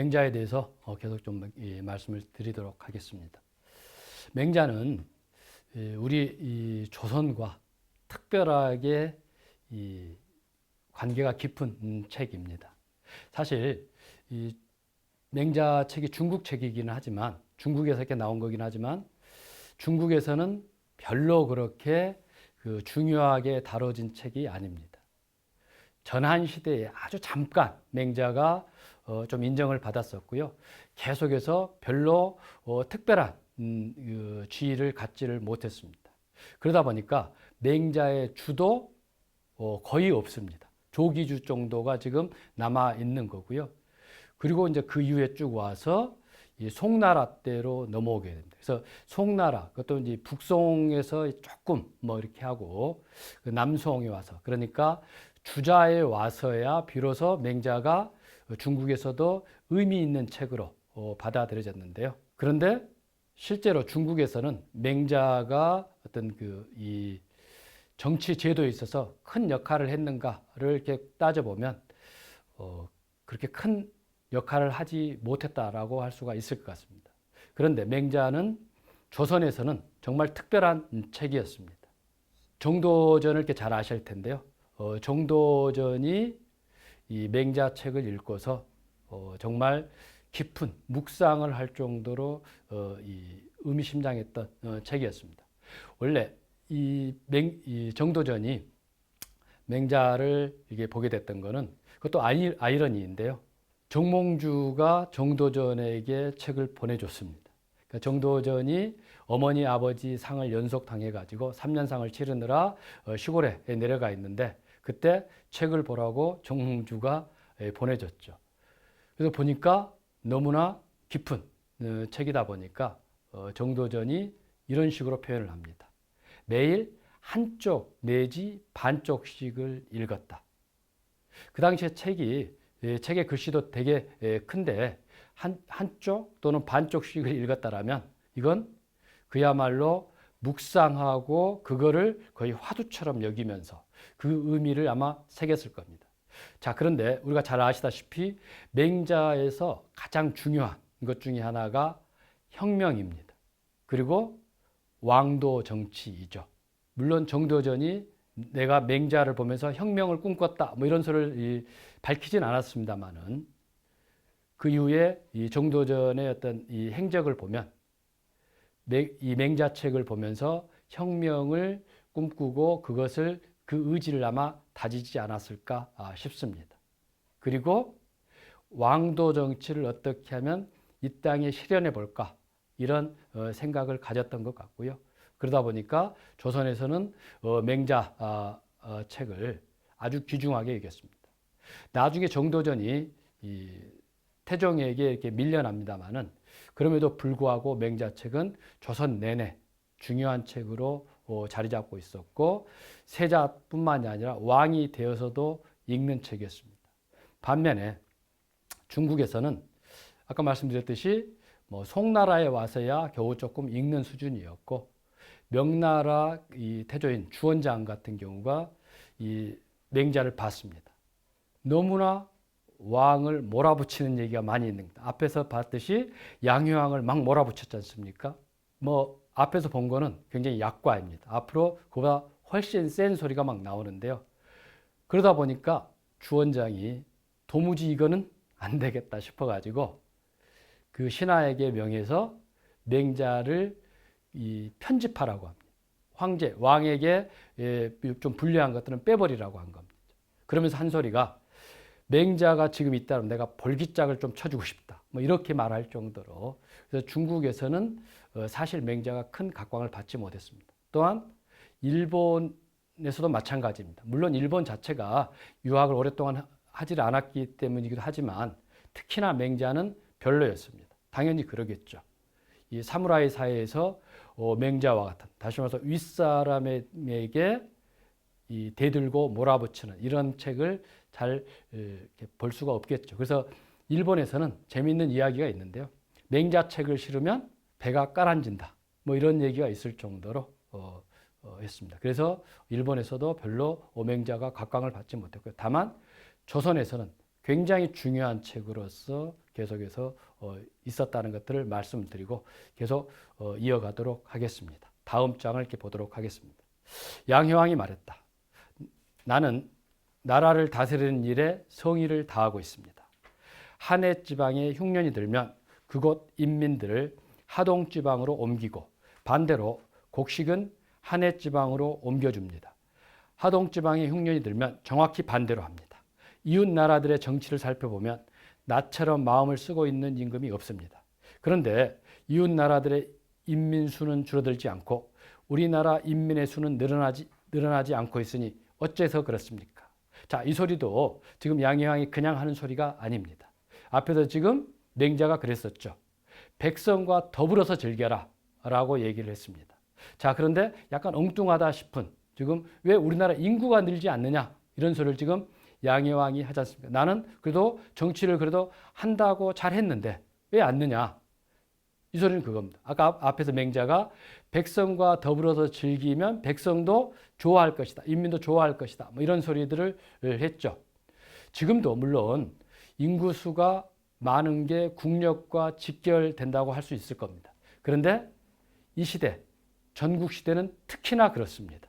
맹자에 대해서 계속 좀 말씀을 드리도록 하겠습니다. 맹자는 우리 이 조선과 특별하게 이 관계가 깊은 책입니다. 사실 이 맹자 책이 중국 책이기는 하지만, 중국에서 이렇게 나온 거긴 하지만, 중국에서는 별로 그렇게 중요하게 다뤄진 책이 아닙니다. 전한 시대에 아주 잠깐 맹자가 좀 인정을 받았었고요. 계속해서 별로 특별한 지위를 갖지를 못했습니다. 그러다 보니까 맹자의 주도 거의 없습니다. 조기주 정도가 지금 남아 있는 거고요. 그리고 이제 그 이후에 쭉 와서 이 송나라 때로 넘어오게 됩니다. 그래서 송나라, 그것도 이제 북송에서 조금 뭐 이렇게 하고 남송에 와서, 그러니까 주자에 와서야 비로소 맹자가 중국에서도 의미 있는 책으로 받아들여졌는데요. 그런데 실제로 중국에서는 맹자가 어떤 이 정치 제도에 있어서 큰 역할을 했는가를 이렇게 따져보면 그렇게 큰 역할을 하지 못했다라고 할 수가 있을 것 같습니다. 그런데 맹자는 조선에서는 정말 특별한 책이었습니다. 정도전을 이렇게 잘 아실 텐데요. 정도전이 이 맹자 책을 읽고서 정말 깊은 묵상을 할 정도로 이 의미심장했던 책이었습니다. 원래 이 정도전이 맹자를 이게 보게 됐던 거는 그것도 아이러니인데요. 정몽주가 정도전에게 책을 보내줬습니다. 그러니까 정도전이 어머니 아버지 상을 연속 당해가지고 3년상을 치르느라 시골에 내려가 있는데 그때 책을 보라고 정몽주가 보내줬죠. 그래서 보니까 너무나 깊은 책이다 보니까 정도전이 이런 식으로 표현을 합니다. 매일 한쪽 내지 반쪽씩을 읽었다. 그 당시에 책의 글씨도 되게 큰데 한쪽 또는 반쪽씩을 읽었다라면 이건 그야말로 묵상하고 그거를 거의 화두처럼 여기면서 그 의미를 아마 새겼을 겁니다. 자, 그런데 우리가 잘 아시다시피 맹자에서 가장 중요한 것 중에 하나가 혁명입니다. 그리고 왕도 정치이죠. 물론 정도전이 내가 맹자를 보면서 혁명을 꿈꿨다 뭐 이런 소리를 밝히진 않았습니다만은 그 이후에 이 정도전의 어떤 이 행적을 보면 이 맹자책을 보면서 혁명을 꿈꾸고 그것을 그 의지를 아마 다지지 않았을까 싶습니다. 그리고 왕도 정치를 어떻게 하면 이 땅에 실현해 볼까 이런 생각을 가졌던 것 같고요. 그러다 보니까 조선에서는 맹자 책을 아주 귀중하게 여겼습니다. 나중에 정도전이 이 태종에게 이렇게 밀려납니다만은 그럼에도 불구하고 맹자책은 조선 내내 중요한 책으로 자리 잡고 있었고 세자뿐만이 아니라 왕이 되어서도 읽는 책이었습니다. 반면에 중국에서는 아까 말씀드렸듯이 뭐 송나라에 와서야 겨우 조금 읽는 수준이었고 명나라 이 태조인 주원장 같은 경우가 이 맹자를 봤습니다. 너무나 왕을 몰아붙이는 얘기가 많이 있는 겁니다. 앞에서 봤듯이 양효왕을 막 몰아붙였지 않습니까? 뭐 앞에서 본 거는 굉장히 약과입니다. 앞으로 그보다 훨씬 센 소리가 막 나오는데요. 그러다 보니까 주원장이 도무지 이거는 안 되겠다 싶어가지고 그 신하에게 명해서 맹자를 편집하라고 합니다. 황제, 왕에게 좀 불리한 것들은 빼버리라고 한 겁니다. 그러면서 한 소리가 맹자가 지금 있다면 내가 볼기짝을 좀 쳐주고 싶다. 뭐 이렇게 말할 정도로. 그래서 중국에서는 사실 맹자가 큰 각광을 받지 못했습니다. 또한 일본에서도 마찬가지입니다. 물론 일본 자체가 유학을 오랫동안 하지 않았기 때문이기도 하지만 특히나 맹자는 별로였습니다. 당연히 그러겠죠. 이 사무라이 사회에서 맹자와 같은, 다시 말해서 윗사람에게 대들고 몰아붙이는 이런 책을 잘 볼 수가 없겠죠. 그래서 일본에서는 재미있는 이야기가 있는데요. 맹자 책을 실으면 배가 까란진다. 뭐 이런 얘기가 있을 정도로 했습니다. 그래서 일본에서도 별로 맹자가 각광을 받지 못했고요. 다만 조선에서는 굉장히 중요한 책으로서 계속해서 있었다는 것들을 말씀드리고 계속 이어가도록 하겠습니다. 다음 장을 이렇게 보도록 하겠습니다. 양효왕이 말했다. 나는 나라를 다스리는 일에 성의를 다하고 있습니다. 한해 지방에 흉년이 들면 그곳 인민들을 하동 지방으로 옮기고 반대로 곡식은 한해 지방으로 옮겨줍니다. 하동 지방에 흉년이 들면 정확히 반대로 합니다. 이웃 나라들의 정치를 살펴보면 나처럼 마음을 쓰고 있는 임금이 없습니다. 그런데 이웃 나라들의 인민 수는 줄어들지 않고 우리나라 인민의 수는 늘어나지 않고 있으니 어째서 그렇습니까? 자, 이 소리도 지금 양효왕이 그냥 하는 소리가 아닙니다. 앞에서 지금 맹자가 그랬었죠. 백성과 더불어서 즐겨라 라고 얘기를 했습니다. 자, 그런데 약간 엉뚱하다 싶은 지금 왜 우리나라 인구가 늘지 않느냐 이런 소리를 지금 양효왕이 하지 않습니까? 나는 그래도 정치를 그래도 한다고 잘했는데 왜 안 느냐? 이 소리는 그겁니다. 아까 앞에서 맹자가 백성과 더불어서 즐기면 백성도 좋아할 것이다. 인민도 좋아할 것이다. 뭐 이런 소리들을 했죠. 지금도 물론 인구수가 많은 게 국력과 직결된다고 할 수 있을 겁니다. 그런데 이 시대, 전국 시대는 특히나 그렇습니다.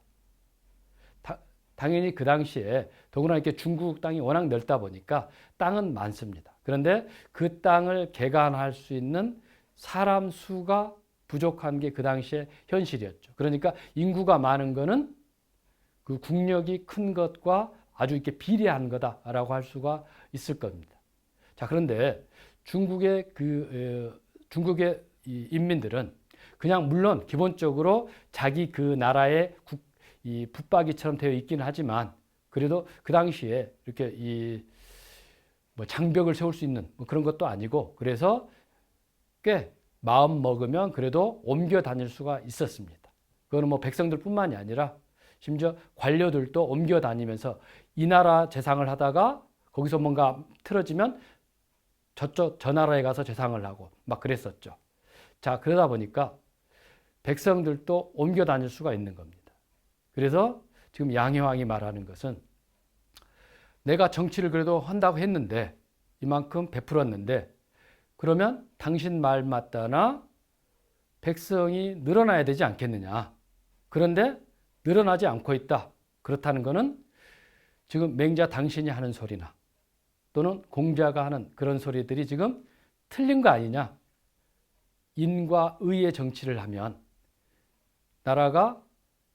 당연히 그 당시에 더구나 이렇게 중국 땅이 워낙 넓다 보니까 땅은 많습니다. 그런데 그 땅을 개간할 수 있는 사람 수가 부족한 게 그 당시에 현실이었죠. 그러니까 인구가 많은 거는 그 국력이 큰 것과 아주 이렇게 비례한 거다라고 할 수가 있을 겁니다. 자, 그런데 중국의 이 인민들은 그냥 물론 기본적으로 자기 그 나라의 이 붙박이처럼 되어 있기는 하지만 그래도 그 당시에 이렇게 뭐 장벽을 세울 수 있는 뭐 그런 것도 아니고 그래서 꽤 마음 먹으면 그래도 옮겨 다닐 수가 있었습니다. 그거는 뭐 백성들뿐만이 아니라 심지어 관료들도 옮겨 다니면서 이 나라 재상을 하다가 거기서 뭔가 틀어지면 저 나라에 가서 재상을 하고 막 그랬었죠. 자, 그러다 보니까 백성들도 옮겨 다닐 수가 있는 겁니다. 그래서 지금 양효왕이 말하는 것은 내가 정치를 그래도 한다고 했는데 이만큼 베풀었는데 그러면 당신 말 맞다나 백성이 늘어나야 되지 않겠느냐. 그런데 늘어나지 않고 있다. 그렇다는 것은 지금 맹자 당신이 하는 소리나 또는 공자가 하는 그런 소리들이 지금 틀린 거 아니냐. 인과 의의 정치를 하면 나라가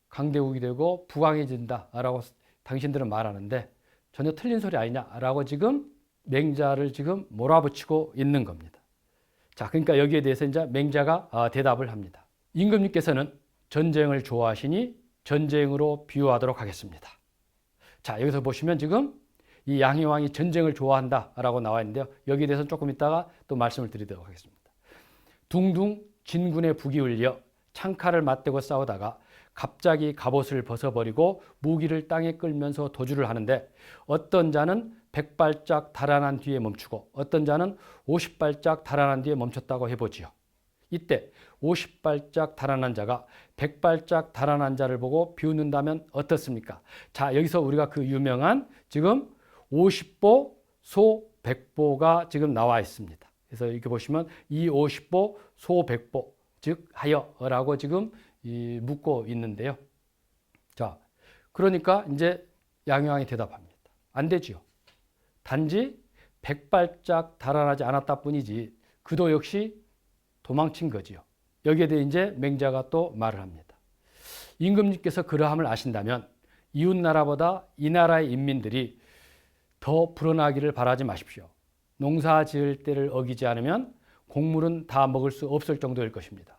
강대국이 되고 부강해진다라고 당신들은 말하는데 전혀 틀린 소리 아니냐라고 지금 맹자를 지금 몰아붙이고 있는 겁니다. 자, 그러니까 여기에 대해서 이제 맹자가 대답을 합니다. 임금님께서는 전쟁을 좋아하시니 전쟁으로 비유하도록 하겠습니다. 자, 여기서 보시면 지금 이 양효왕이 전쟁을 좋아한다라고 나와 있는데요. 여기에 대해서 조금 이따가 또 말씀을 드리도록 하겠습니다. 둥둥 진군의 북이 울려 창칼을 맞대고 싸우다가 갑자기 갑옷을 벗어버리고 무기를 땅에 끌면서 도주를 하는데 어떤 자는 100발짝 달아난 뒤에 멈추고 어떤 자는 50발짝 달아난 뒤에 멈췄다고 해보지요. 이때 50발짝 달아난 자가 100발짝 달아난 자를 보고 비웃는다면 어떻습니까? 자, 여기서 우리가 그 유명한 지금 50보 소 100보가 지금 나와 있습니다. 그래서 이렇게 보시면 이 50보 소 100보 즉 하여라고 지금 묻고 있는데요. 자, 그러니까 이제 양효왕이 대답합니다. 안 되지요. 단지 100발짝 달아나지 않았다 뿐이지 그도 역시 도망친 거지요. 여기에 대해 이제 맹자가 또 말을 합니다. 임금님께서 그러함을 아신다면 이웃 나라보다 이 나라의 인민들이 더 불어나기를 바라지 마십시오. 농사 지을 때를 어기지 않으면 곡물은 다 먹을 수 없을 정도일 것입니다.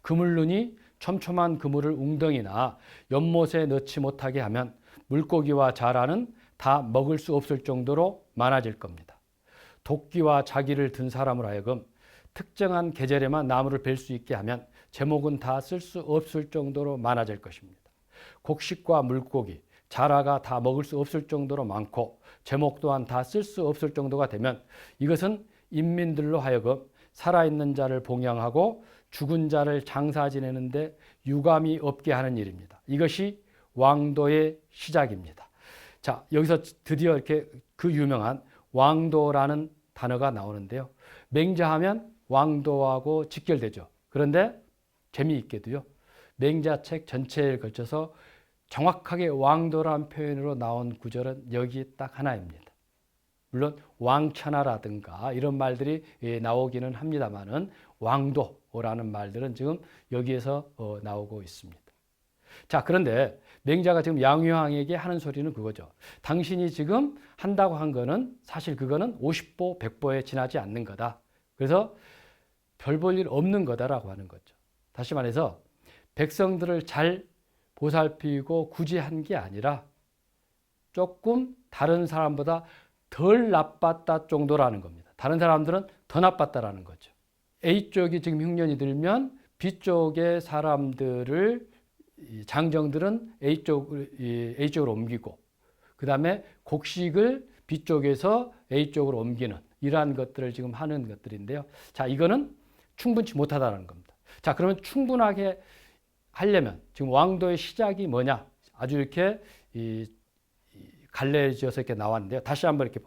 그물눈이 촘촘한 그물을 웅덩이나 연못에 넣지 못하게 하면 물고기와 자라는 다 먹을 수 없을 정도로 많아질 겁니다. 도끼와 자기를 든 사람으로 하여금 특정한 계절에만 나무를 벨 수 있게 하면 제목은 다 쓸 수 없을 정도로 많아질 것입니다. 곡식과 물고기, 자라가 다 먹을 수 없을 정도로 많고 제목 또한 다 쓸 수 없을 정도가 되면 이것은 인민들로 하여금 살아있는 자를 봉양하고 죽은 자를 장사 지내는데 유감이 없게 하는 일입니다. 이것이 왕도의 시작입니다. 자, 여기서 드디어 이렇게 그 유명한 왕도라는 단어가 나오는데요. 맹자하면 왕도하고 직결되죠. 그런데 재미있게도요. 맹자책 전체에 걸쳐서 정확하게 왕도란 표현으로 나온 구절은 여기 딱 하나입니다. 물론 왕천하라든가 이런 말들이 나오기는 합니다만은 왕도라는 말들은 지금 여기에서 나오고 있습니다. 자, 그런데 맹자가 지금 양효왕에게 하는 소리는 그거죠. 당신이 지금 한다고 한 거는 사실 그거는 50보 100보에 지나지 않는 거다. 그래서 별 볼 일 없는 거다라고 하는 거죠. 다시 말해서 백성들을 잘 보살피고 구제한 게 아니라 조금 다른 사람보다 덜 나빴다 정도라는 겁니다. 다른 사람들은 더 나빴다라는 거죠. A쪽이 지금 흉년이 들면 B쪽의 사람들을 장정들은 A쪽으로 옮기고 그 다음에 곡식을 B쪽에서 A쪽으로 옮기는 이러한 것들을 지금 하는 것들인데요. 자, 이거는 충분치 못하다는 겁니다. 자, 그러면 충분하게 하려면 지금 왕도의 시작이 뭐냐? 아주 이렇게 갈래지어서 이렇게 나왔는데요. 다시 한번 이렇게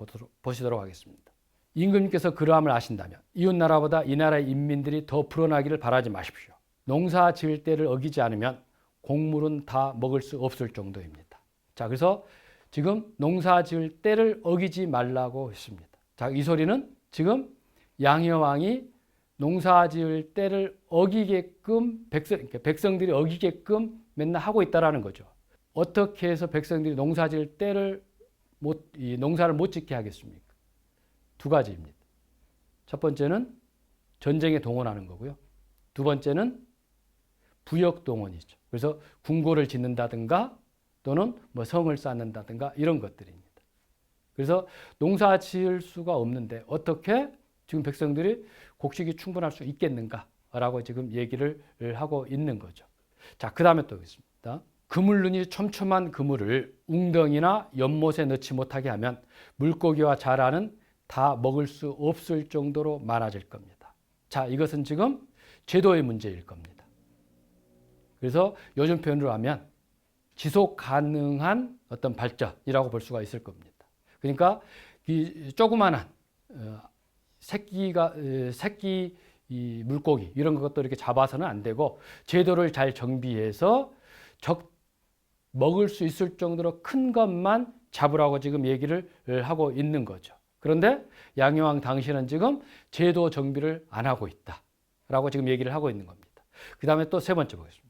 보시도록 하겠습니다. 임금님께서 그러함을 아신다면 이웃나라보다 이 나라의 인민들이 더 불어나기를 바라지 마십시오. 농사 지을 때를 어기지 않으면 곡물은 다 먹을 수 없을 정도입니다. 자, 그래서 지금 농사 지을 때를 어기지 말라고 했습니다. 자, 이 소리는 지금 양효왕이 농사 지을 때를 어기게끔 백성들이 어기게끔 맨날 하고 있다라는 거죠. 어떻게 해서 백성들이 농사 지을 때를 농사를 못 짓게 하겠습니까? 두 가지입니다. 첫 번째는 전쟁에 동원하는 거고요. 두 번째는 부역 동원이죠. 그래서 궁궐을 짓는다든가 또는 뭐 성을 쌓는다든가 이런 것들입니다. 그래서 농사 지을 수가 없는데 어떻게 지금 백성들이 곡식이 충분할 수 있겠는가라고 지금 얘기를 하고 있는 거죠. 자, 그 다음에 또 있습니다. 그물눈이 촘촘한 그물을 웅덩이나 연못에 넣지 못하게 하면 물고기와 자라는 다 먹을 수 없을 정도로 많아질 겁니다. 자, 이것은 지금 제도의 문제일 겁니다. 그래서 요즘 표현으로 하면 지속 가능한 어떤 발전이라고 볼 수가 있을 겁니다. 그러니까 이 조그만한 새끼 물고기 이런 것도 이렇게 잡아서는 안 되고 제도를 잘 정비해서 먹을 수 있을 정도로 큰 것만 잡으라고 지금 얘기를 하고 있는 거죠. 그런데 양효왕 당신은 지금 제도 정비를 안 하고 있다라고 지금 얘기를 하고 있는 겁니다. 그 다음에 또 세 번째 보겠습니다.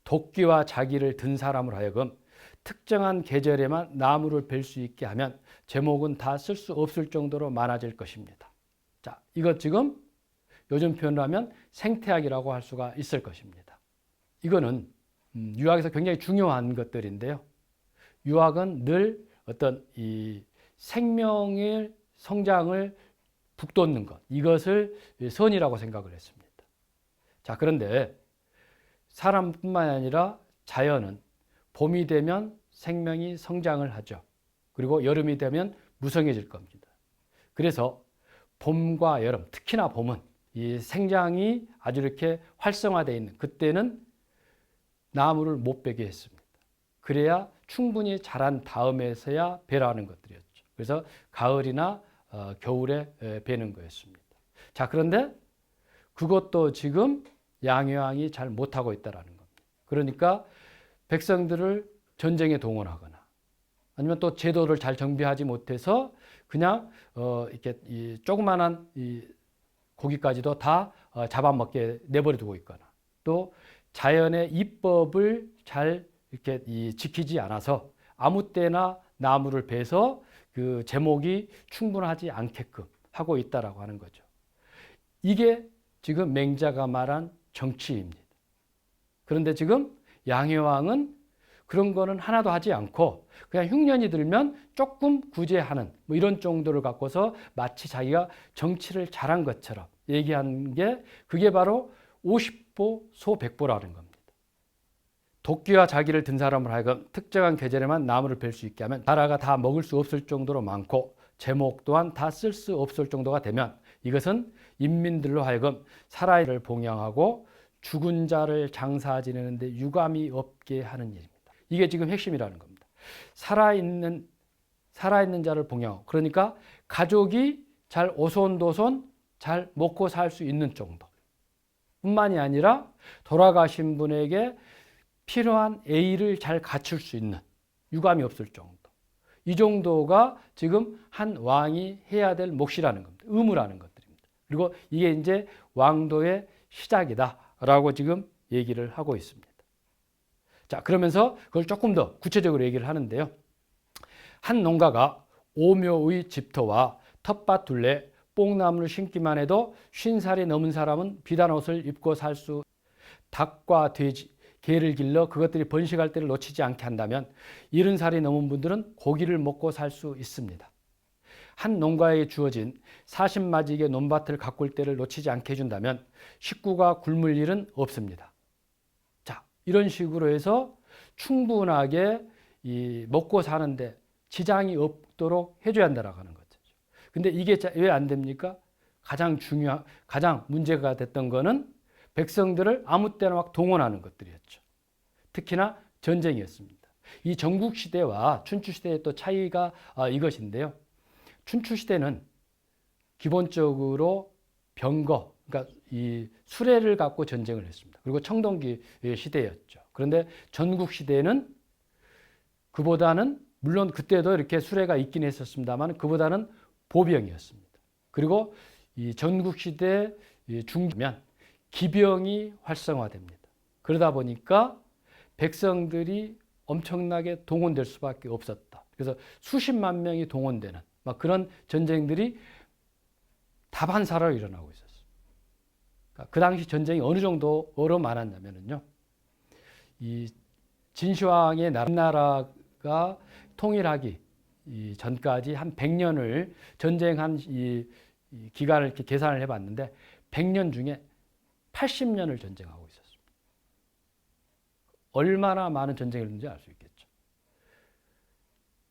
도끼와 자기를 든 사람으로 하여금 특정한 계절에만 나무를 벨 수 있게 하면 제목은 다 쓸 수 없을 정도로 많아질 것입니다. 자, 이것 지금 요즘 표현으로 하면 생태학이라고 할 수가 있을 것입니다. 이거는 유학에서 굉장히 중요한 것들인데요. 유학은 늘 어떤 이 생명의 성장을 북돋는 것, 이것을 선이라고 생각을 했습니다. 자, 그런데 사람뿐만 아니라 자연은 봄이 되면 생명이 성장을 하죠. 그리고 여름이 되면 무성해질 겁니다. 그래서 봄과 여름, 특히나 봄은 이 생장이 아주 이렇게 활성화되어 있는 그때는 나무를 못 베게 했습니다. 그래야 충분히 자란 다음에서야 베라는 것들이었죠. 그래서 가을이나 겨울에 베는 거였습니다. 자, 그런데 그것도 지금 양효왕이 잘 못하고 있다는 겁니다. 그러니까 백성들을 전쟁에 동원하거나 아니면 또 제도를 잘 정비하지 못해서 그냥 이렇게 이 조그만한 이 고기까지도 다 잡아먹게 내버려 두고 있거나 또 자연의 이법을 잘 이렇게 지키지 않아서 아무 때나 나무를 베서 그 제목이 충분하지 않게끔 하고 있다라고 하는 거죠. 이게 지금 맹자가 말한 정치입니다. 그런데 지금 양효왕은 그런 거는 하나도 하지 않고 그냥 흉년이 들면 조금 구제하는 뭐 이런 정도를 갖고서 마치 자기가 정치를 잘한 것처럼 얘기한 게 그게 바로 50보 소 100보라는 겁니다. 도끼와 자기를 든 사람을 하여금 특정한 계절에만 나무를 벨 수 있게 하면 나라가 다 먹을 수 없을 정도로 많고 제목 또한 다 쓸 수 없을 정도가 되면 이것은 인민들로 하여금 살아있는 봉양하고 죽은 자를 장사 지내는데 유감이 없게 하는 일입니다. 이게 지금 핵심이라는 겁니다. 살아있는 자를 봉양하고 그러니까 가족이 잘 오손도손 잘 먹고 살 수 있는 정도 뿐만이 아니라 돌아가신 분에게 필요한 A를 잘 갖출 수 있는, 유감이 없을 정도, 이 정도가 지금 한 왕이 해야 될 몫이라는 겁니다. 의무라는 것들입니다. 그리고 이게 이제 왕도의 시작이다라고 지금 얘기를 하고 있습니다. 자, 그러면서 그걸 조금 더 구체적으로 얘기를 하는데요. 한 농가가 오묘의 집터와 텃밭 둘레 뽕나무를 심기만 해도 50살이 넘은 사람은 비단 옷을 입고 살 수, 닭과 돼지, 개를 길러 그것들이 번식할 때를 놓치지 않게 한다면 70살이 넘은 분들은 고기를 먹고 살 수 있습니다. 한 농가에게 주어진 40마지개 논밭을 가꿀 때를 놓치지 않게 해준다면 식구가 굶을 일은 없습니다. 자, 이런 식으로 해서 충분하게 먹고 사는데 지장이 없도록 해줘야 한다라고 하는 거죠. 근데 이게 왜 안 됩니까? 가장 문제가 됐던 거는 백성들을 아무 때나 막 동원하는 것들이었죠. 특히나 전쟁이었습니다. 이 전국시대와 춘추시대의 또 차이가 이것인데요. 춘추시대는 기본적으로 병거, 그러니까 이 수레를 갖고 전쟁을 했습니다. 그리고 청동기 시대였죠. 그런데 전국시대는 그보다는, 물론 그때도 이렇게 수레가 있긴 했었습니다만 그보다는 보병이었습니다. 그리고 이 전국시대 중기면 기병이 활성화됩니다. 그러다 보니까 백성들이 엄청나게 동원될 수밖에 없었다. 그래서 수십만 명이 동원되는 막 그런 전쟁들이 다반사로 일어나고 있었어요. 그러니까 그 당시 전쟁이 어느 정도로 많았냐면요. 이 진시황의 나라가 통일하기 전까지 한 100년을 전쟁한 이 기간을 이렇게 계산을 해봤는데 100년 중에 80년을 전쟁하고 있었습니다. 얼마나 많은 전쟁을 했는지 알 수 있겠죠.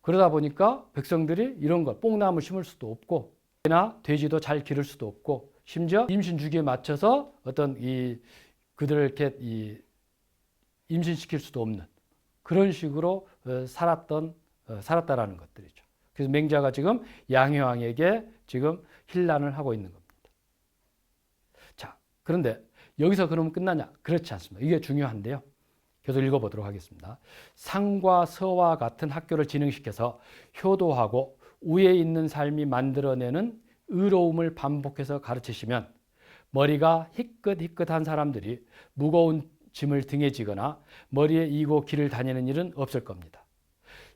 그러다 보니까 백성들이 이런 거 뽕나무 심을 수도 없고 개나 돼지도 잘 기를 수도 없고 심지어 임신 주기에 맞춰서 어떤 그들을 이렇게 임신시킬 수도 없는 그런 식으로 살았다라는 것들이죠. 그래서 맹자가 지금 양효왕에게 지금 hir난을 하고 있는 겁니다. 자, 그런데 여기서 그러면 끝나냐? 그렇지 않습니다. 이게 중요한데요. 계속 읽어보도록 하겠습니다. 상과 서와 같은 학교를 진흥시켜서 효도하고 우에 있는 삶이 만들어내는 의로움을 반복해서 가르치시면 머리가 희끗희끗한 사람들이 무거운 짐을 등에 지거나 머리에 이고 길을 다니는 일은 없을 겁니다.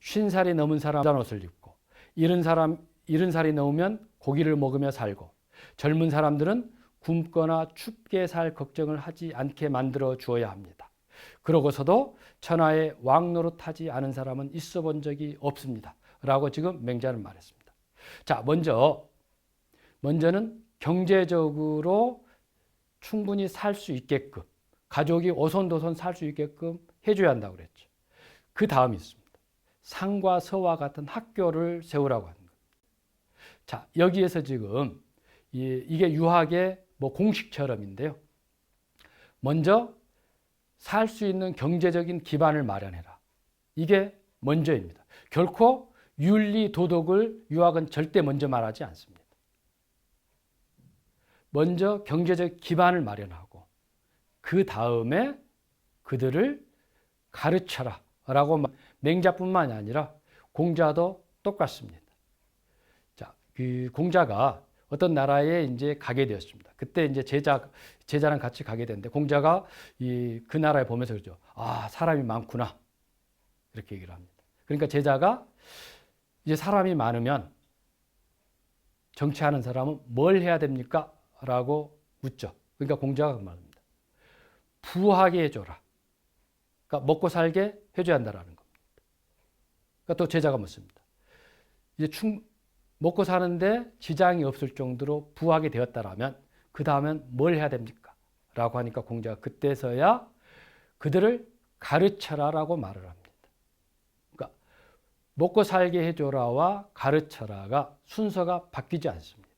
50살이 넘은 사람 비단 옷을 입고 70살이 넘으면 고기를 먹으며 살고 젊은 사람들은 굶거나 춥게 살 걱정을 하지 않게 만들어 주어야 합니다. 그러고서도 천하에 왕노릇하지 않은 사람은 있어 본 적이 없습니다. 라고 지금 맹자는 말했습니다. 자, 먼저는 경제적으로 충분히 살 수 있게끔, 가족이 오손도손 살 수 있게끔 해줘야 한다고 그랬죠. 그 다음이 있습니다. 상과 서와 같은 학교를 세우라고 하는 겁니다. 자, 여기에서 지금 이게 유학의 공식처럼인데요. 먼저 살 수 있는 경제적인 기반을 마련해라. 이게 먼저입니다. 결코 윤리, 도덕을 유학은 절대 먼저 말하지 않습니다. 먼저 경제적 기반을 마련하고 그 다음에 그들을 가르쳐라 라고 맹자뿐만이 아니라 공자도 똑같습니다. 자, 그 공자가 어떤 나라에 이제 가게 되었습니다. 그때 이제 제자랑 같이 가게 됐는데 공자가 그 나라에 보면서 그러죠. 아, 사람이 많구나. 이렇게 얘기를 합니다. 그러니까 제자가 이제 사람이 많으면 정치하는 사람은 뭘 해야 됩니까? 라고 묻죠. 그러니까 공자가 그 말입니다. 부하게 해줘라. 그러니까 먹고 살게 해줘야 한다라는 겁니다. 그러니까 또 제자가 묻습니다. 이제 먹고 사는데 지장이 없을 정도로 부하게 되었다라면 그 다음엔 뭘 해야 됩니까? 라고 하니까 공자가 그때서야 그들을 가르쳐라라고 말을 합니다. 그러니까 먹고 살게 해줘라와 가르쳐라가 순서가 바뀌지 않습니다.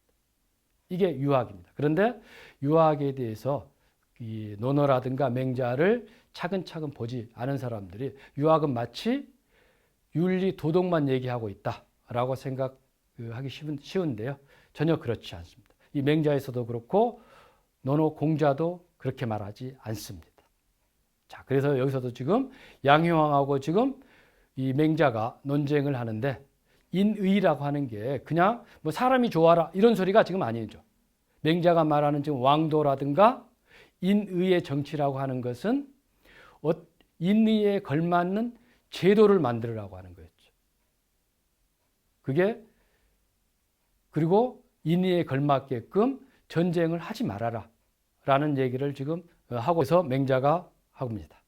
이게 유학입니다. 그런데 유학에 대해서 이 논어라든가 맹자를 차근차근 보지 않은 사람들이 유학은 마치 윤리 도덕만 얘기하고 있다라고 생각하기 쉬운데요. 전혀 그렇지 않습니다. 이 맹자에서도 그렇고 논어공자도 그렇게 말하지 않습니다. 자, 그래서 여기서도 지금 양효왕하고 지금 이 맹자가 논쟁을 하는데, 인의라고 하는 게 그냥 뭐 사람이 좋아라 이런 소리가 지금 아니죠. 맹자가 말하는 지금 왕도라든가 인의의 정치라고 하는 것은 인의에 걸맞는 제도를 만들으라고 하는 거였죠. 그게, 그리고 인의에 걸맞게끔 전쟁을 하지 말아라 라는 얘기를 지금 하고 있어서 맹자가 합니다.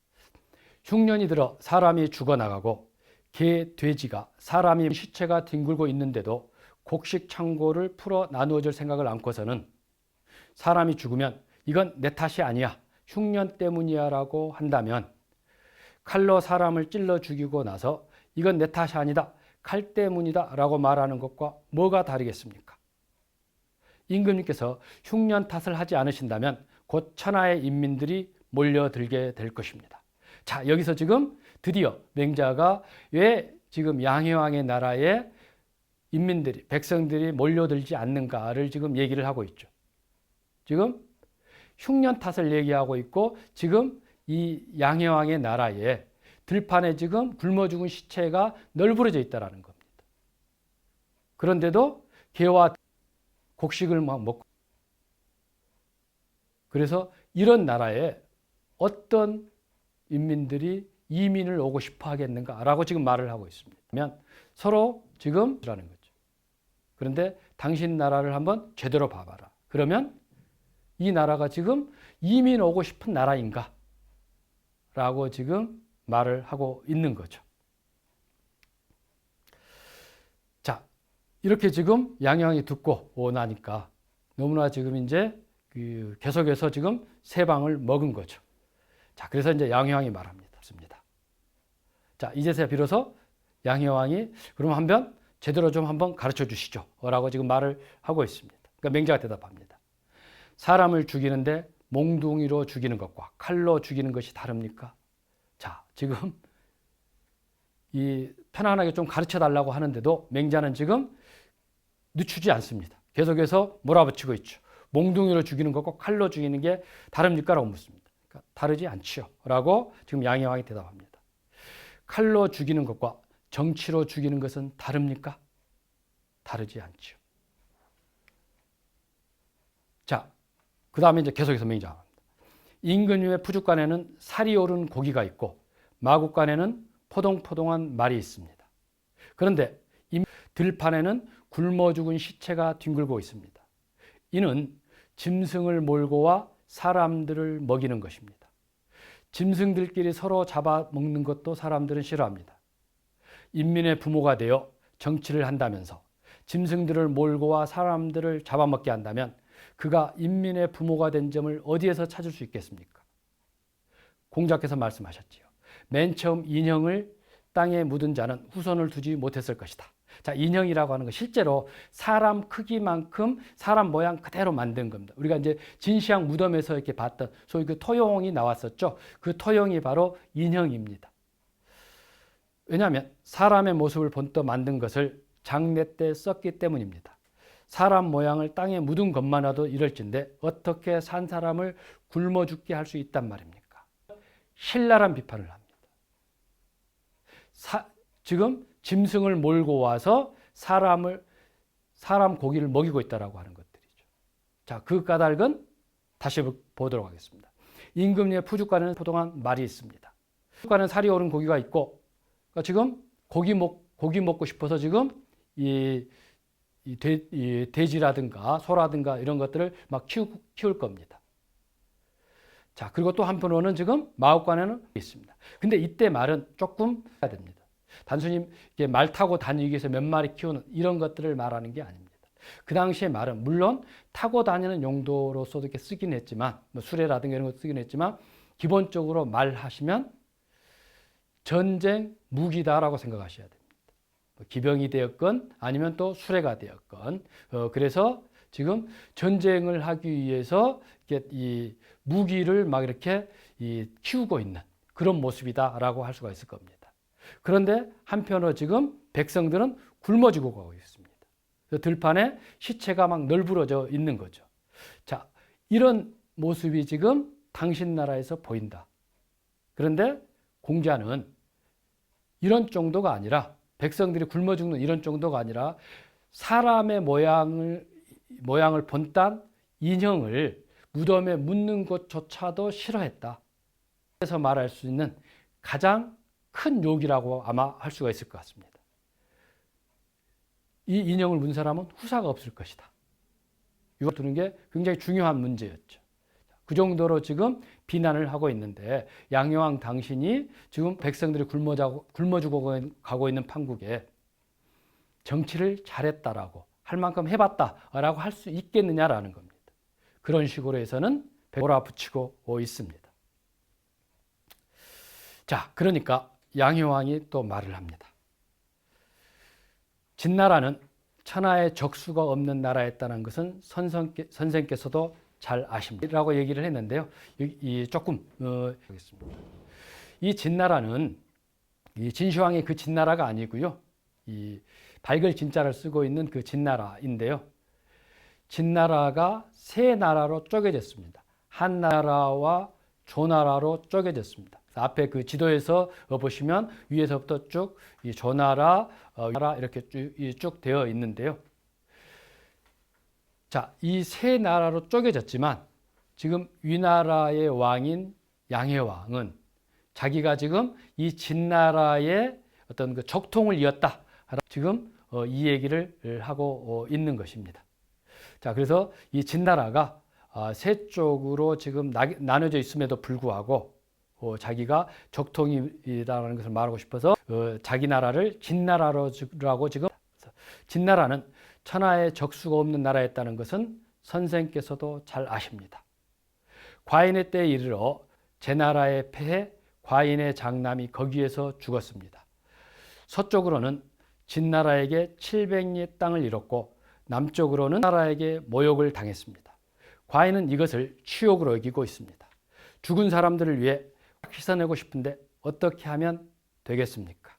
흉년이 들어 사람이 죽어나가고 개, 돼지가 사람이 시체가 뒹굴고 있는데도 곡식 창고를 풀어 나누어 줄 생각을 않고서는 사람이 죽으면 이건 내 탓이 아니야, 흉년 때문이야 라고 한다면, 칼로 사람을 찔러 죽이고 나서 이건 내 탓이 아니다, 칼 때문이다 라고 말하는 것과 뭐가 다르겠습니까? 임금님께서 흉년 탓을 하지 않으신다면 곧 천하의 인민들이 몰려들게 될 것입니다. 자, 여기서 지금 드디어 맹자가 왜 지금 양해왕의 나라에 인민들이, 백성들이 몰려들지 않는가를 지금 얘기를 하고 있죠. 지금 흉년 탓을 얘기하고 있고, 지금 이 양해왕의 나라에 들판에 지금 굶어 죽은 시체가 널브러져 있다는 겁니다. 그런데도 개와 곡식을 막 먹고, 그래서 이런 나라에 어떤 인민들이 이민을 오고 싶어 하겠는가라고 지금 말을 하고 있습니다. 그러면 서로 지금 라는 거죠. 그런데 당신 나라를 한번 제대로 봐봐라. 그러면 이 나라가 지금 이민 오고 싶은 나라인가? 라고 지금 말을 하고 있는 거죠. 자, 이렇게 지금 양양이 듣고 나니까 너무나 지금 이제 계속해서 지금 세 방을 먹은 거죠. 자, 그래서 이제 양효왕이 말합니다. 자, 이제서야 비로소 양효왕이 그럼 한번 제대로 좀 한번 가르쳐 주시죠 라고 지금 말을 하고 있습니다. 그러니까 맹자가 대답합니다. 사람을 죽이는데 몽둥이로 죽이는 것과 칼로 죽이는 것이 다릅니까? 자, 지금 이 편안하게 좀 가르쳐 달라고 하는데도 맹자는 지금 늦추지 않습니다. 계속해서 몰아붙이고 있죠. 몽둥이로 죽이는 것과 칼로 죽이는 게 다릅니까? 라고 묻습니다. 그러니까 다르지 않지요 라고 지금 양해왕이 대답합니다. 칼로 죽이는 것과 정치로 죽이는 것은 다릅니까? 다르지 않지요. 자, 그 다음에 이제 계속해서 맹자가 합니다. 임금님의 푸죽간에는 살이 오른 고기가 있고 마국간에는 포동포동한 말이 있습니다. 그런데 들판에는 굶어 죽은 시체가 뒹굴고 있습니다. 이는 짐승을 몰고 와 사람들을 먹이는 것입니다. 짐승들끼리 서로 잡아먹는 것도 사람들은 싫어합니다. 인민의 부모가 되어 정치를 한다면서 짐승들을 몰고 와 사람들을 잡아먹게 한다면 그가 인민의 부모가 된 점을 어디에서 찾을 수 있겠습니까? 공자께서 말씀하셨지요. 맨 처음 인형을 땅에 묻은 자는 후손을 두지 못했을 것이다. 자, 인형이라고 하는 거 실제로 사람 크기만큼 사람 모양 그대로 만든 겁니다. 우리가 이제 진시황 무덤에서 이렇게 봤던 소위 그 토용이 나왔었죠. 그 토용이 바로 인형입니다. 왜냐하면 사람의 모습을 본떠 만든 것을 장례 때 썼기 때문입니다. 사람 모양을 땅에 묻은 것만으로도 이럴진데 어떻게 산 사람을 굶어 죽게 할 수 있단 말입니까? 신랄한 비판을 합니다. 지금 짐승을 몰고 와서 사람 고기를 먹이고 있다라고 하는 것들이죠. 자, 그 까닭은 다시 보도록 하겠습니다. 임금님의 푸죽간에는 포동한 말이 있습니다. 푸죽간은 살이 오른 고기가 있고, 그러니까 지금 고기 먹고 싶어서 지금 이 돼지라든가 소라든가 이런 것들을 막 키울 겁니다. 자, 그리고 또 한편으로는 지금 마옥간에는 있습니다. 근데 이때 말은 조금 해야 됩니다. 단순히 말 타고 다니기 위해서 몇 마리 키우는 이런 것들을 말하는 게 아닙니다. 그 당시의 말은 물론 타고 다니는 용도로서도 이렇게 쓰긴 했지만, 뭐 수레라든가 이런 거 쓰긴 했지만, 기본적으로 말하시면 전쟁 무기다라고 생각하셔야 됩니다. 기병이 되었건 아니면 또 수레가 되었건, 그래서 지금 전쟁을 하기 위해서 이렇게 이 무기를 막 이렇게 키우고 있는 그런 모습이다라고 할 수가 있을 겁니다. 그런데 한편으로 지금 백성들은 굶어 죽어 가고 있습니다. 들판에 시체가 막 널브러져 있는 거죠. 자, 이런 모습이 지금 당신 나라에서 보인다. 그런데 공자는 이런 정도가 아니라, 백성들이 굶어 죽는 이런 정도가 아니라 사람의 모양을 본딴 인형을 무덤에 묻는 것조차도 싫어했다. 그래서 말할 수 있는 가장 큰 욕이라고 아마 할 수가 있을 것 같습니다. 이 인형을 문 사람은 후사가 없을 것이다. 이걸 두는 게 굉장히 중요한 문제였죠. 그 정도로 지금 비난을 하고 있는데, 양여왕 당신이 지금 백성들이 굶어 죽어가고 있는 판국에 정치를 잘했다라고 할 만큼 해봤다라고 할 수 있겠느냐라는 겁니다. 그런 식으로 해서는 몰아붙이고 있습니다. 자, 그러니까 양여왕이 또 말을 합니다. 진나라는 천하의 적수가 없는 나라였다는 것은 선생께서도 잘 아십니다. 라고 얘기를 했는데요. 조금 하겠습니다. 이 진나라는 이 진시황의 그 진나라가 아니고요. 이 밝을 진자를 쓰고 있는 그 진나라인데요. 진나라가 세 나라로 쪼개졌습니다. 한나라와 조나라로 쪼개졌습니다. 앞에 그 지도에서 보시면 위에서부터 쭉 이 조나라, 나라 이렇게 쭉 되어 있는데요. 자, 이 세 나라로 쪼개졌지만 지금 위나라의 왕인 양해왕은 자기가 지금 이 진나라의 어떤 그 적통을 이었다. 지금 이 얘기를 하고 있는 것입니다. 자, 그래서 이 진나라가 세 쪽으로 지금 나눠져 있음에도 불구하고 자기가 적통이라는 것을 말하고 싶어서 자기 나라를 진나라라고 지금, 진나라는 천하의 적수가 없는 나라였다는 것은 선생께서도 잘 아십니다. 과인의 때에 이르러 제 나라에 패해 과인의 장남이 거기에서 죽었습니다. 서쪽으로는 진나라에게 700리 땅을 잃었고 남쪽으로는 나라에게 모욕을 당했습니다. 과인은 이것을 치욕으로 여기고 있습니다. 죽은 사람들을 위해 희생하고 싶은데 어떻게 하면 되겠습니까?